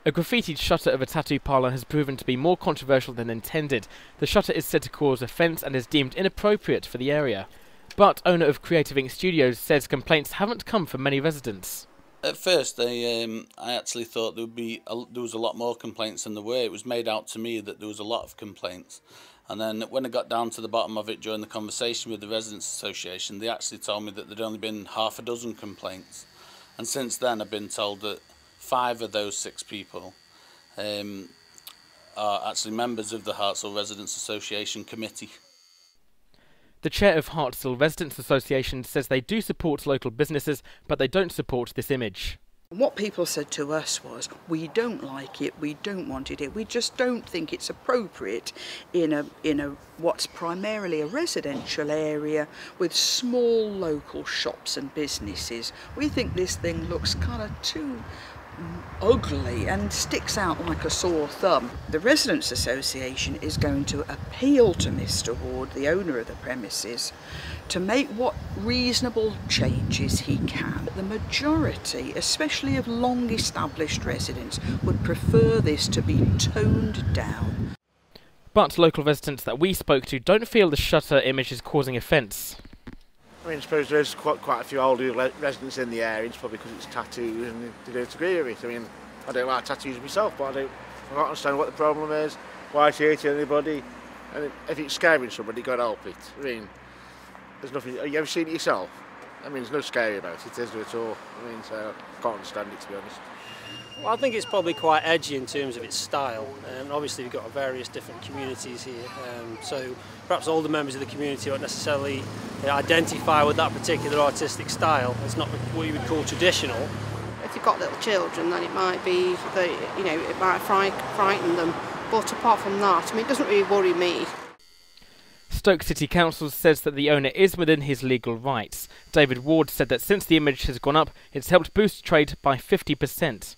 A graffitied shutter of a tattoo parlour has proven to be more controversial than intended. The shutter is said to cause offence and is deemed inappropriate for the area. But owner of Creative Ink Studios says complaints haven't come from many residents. At first, I actually thought there was a lot more complaints than there were. It was made out to me that there was a lot of complaints. And then when I got down to the bottom of it during the conversation with the Residents Association, they actually told me that there'd only been half a dozen complaints. And since then, I've been told that 5 of those 6 people are actually members of the Hartshill Residents Association committee. The chair of Hartshill Residents Association says they do support local businesses, but they don't support this image. What people said to us was, we don't like it, we don't want it here, we just don't think it's appropriate in a what's primarily a residential area with small local shops and businesses. We think this thing looks kind of too ugly and sticks out like a sore thumb. The Residents Association is going to appeal to Mr. Ward, the owner of the premises, to make what reasonable changes he can. The majority, especially of long established residents, would prefer this to be toned down. But local residents that we spoke to don't feel the shutter image is causing offence. I mean, I suppose there's quite a few older residents in the area. It's probably because it's tattoos and they don't agree with it. I mean, I don't like tattoos myself, but I can't understand what the problem is, why it's hurting anybody, and if it's scaring somebody, you've got to help it. I mean, there's nothing. Have you ever seen it yourself? I mean, there's no scary about it, is there at all? I mean, so I can't understand it, to be honest. Well, I think it's probably quite edgy in terms of its style. Obviously, we've got various different communities here, so perhaps older members of the community don't necessarily identify with that particular artistic style. It's not what you would call traditional. If you've got little children, then it might be that, it might frighten them. But apart from that, I mean, it doesn't really worry me. Stoke City Council says that the owner is within his legal rights. David Ward said that since the image has gone up, it's helped boost trade by 50%.